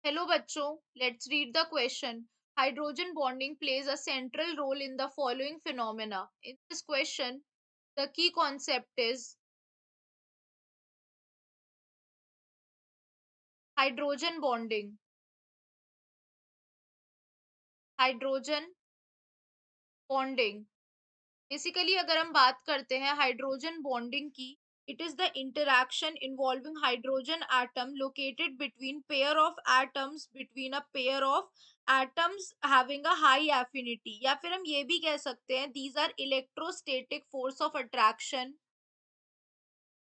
Hello bachcho, let's read the question. Hydrogen bonding plays a central role in the following phenomena. In this question, the key concept is hydrogen bonding. Hydrogen bonding. Basically अगर हम बात करते हैं hydrogen bonding की, it is the interaction involving hydrogen atom located between pair of atoms between a pair of atoms having a high affinity, या फिर हम ये भी कह सकते हैं these are electrostatic force of attraction.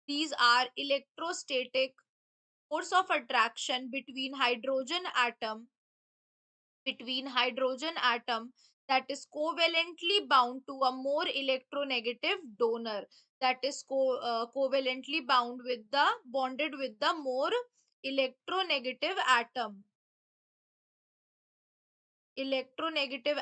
These are electrostatic force of attraction between hydrogen atom that is covalently bound to a more electronegative donor, that is covalently bonded with the more electronegative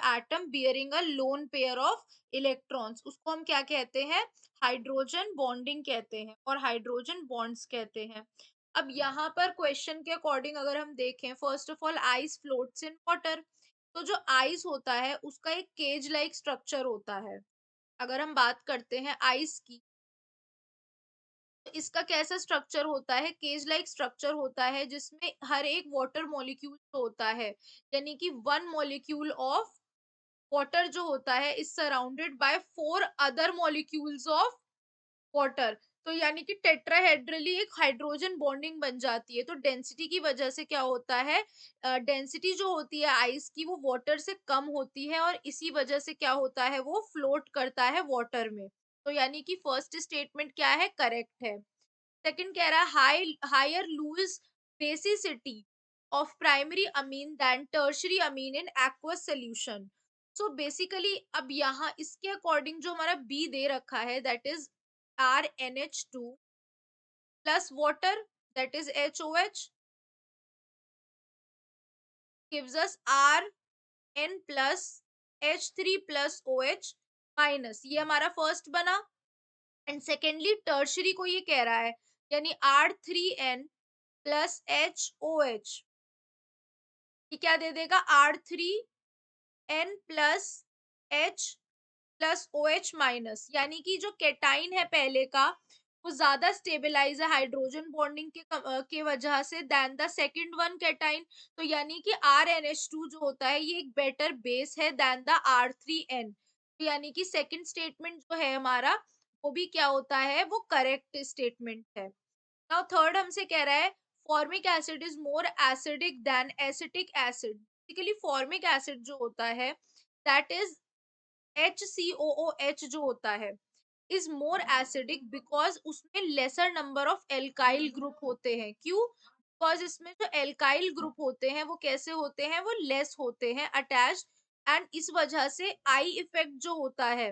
atom bearing a lone pair of electrons. उसको हम क्या कहते हैं? Hydrogen bonding कहते हैं और hydrogen bonds कहते हैं. अब यहाँ पर क्वेश्चन के अकॉर्डिंग अगर हम देखें, first of all ice floats in water. तो जो आइस होता है उसका एक केज लाइक स्ट्रक्चर होता है. अगर हम बात करते हैं आइस की, तो इसका कैसा स्ट्रक्चर होता है? केज लाइक स्ट्रक्चर होता है जिसमें हर एक वाटर मॉलिक्यूल होता है, यानी कि वन मॉलिक्यूल ऑफ वाटर जो होता है is surrounded by four other molecules of water. तो यानी कि टेट्राहेड्रली एक हाइड्रोजन बॉन्डिंग बन जाती है. तो डेंसिटी की वजह से क्या होता है, डेंसिटी जो होती है आइस की वो वाटर से कम होती है और इसी वजह से क्या होता है, वो फ्लोट करता है वाटर में. तो यानी कि फर्स्ट स्टेटमेंट क्या है, करेक्ट है. सेकंड कह रहा है higher Lewis basicity of primary amine than tertiary amine in aqueous solution. So basically अब यहाँ इसके अकॉर्डिंग जो हमारा बी दे रखा है, that is RNH2 plus water, that is HOH, gives us RN plus H3 plus OH minus. ये हमारा first बना. एंड सेकेंडली टर्शरी को ये कह रहा है, यानी R3N प्लस HOH. ये क्या दे देगा, R3N plus H plus OH minus. यानी कि जो केटाइन है पहले का वो ज्यादा स्टेबलाइज है हाइड्रोजन बॉन्डिंग के वजह से then the second one cation. तो यानी कि RNH2 जो होता है ये एक बेटर बेस है देन द R3N. तो यानी कि सेकंड स्टेटमेंट जो है हमारा वो भी क्या होता है, वो करेक्ट स्टेटमेंट है. नाउ थर्ड हमसे कह रहा है formic acid is more acidic then acetic acid. Basically formic acid जो होता है दैट इज HCOOH जो होता है इज मोर एसिडिक बिकॉज उसमें laser number of alkyl group होते हैं. क्यों? बिकॉज इसमें जो एल्काइल ग्रुप होते हैं वो कैसे होते हैं, वो लेस होते हैं अटैच्ड. एंड इस वजह से आई इफेक्ट जो होता है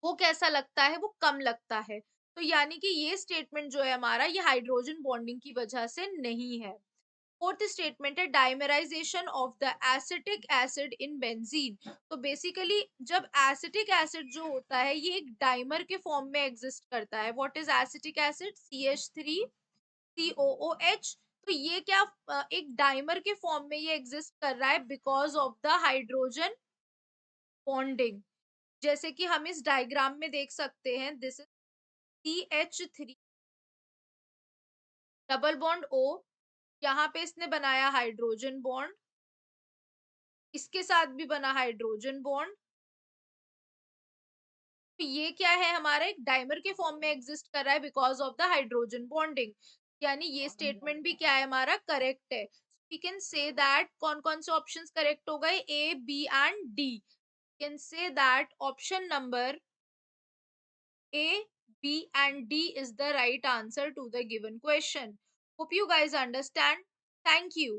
वो कैसा लगता है, वो कम लगता है. तो यानी कि ये स्टेटमेंट जो है हमारा ये हाइड्रोजन बॉन्डिंग की वजह से नहीं है. फोर्थ स्टेटमेंट है dimerisation of the acetic acid in benzene. तो बेसिकली जब एसिटिक एसिड जो होता है ये एक डाइमर के फॉर्म में एग्जिस्ट करता है. What is acetic acid? CH3COOH. तो ये क्या एक डाइमर के फॉर्म में ये एग्जिस्ट कर रहा है because of the hydrogen bonding. जैसे कि हम इस डायग्राम में देख सकते हैं, this is CH3 double bond O. यहाँ पे इसने बनाया हाइड्रोजन बॉन्ड, इसके साथ भी बना हाइड्रोजन बॉन्ड. तो ये क्या है, हमारा एक डाइमर के फॉर्म में एग्जिस्ट कर रहा है because of the hydrogen bonding. यानी ये स्टेटमेंट भी क्या है हमारा, करेक्ट है. वी कैन से दैट कौन कौन से ऑप्शंस करेक्ट हो गए, A, B and D. Can say that option number A, B and D is the right answer to the given question. Hope you guys understand. Thank you.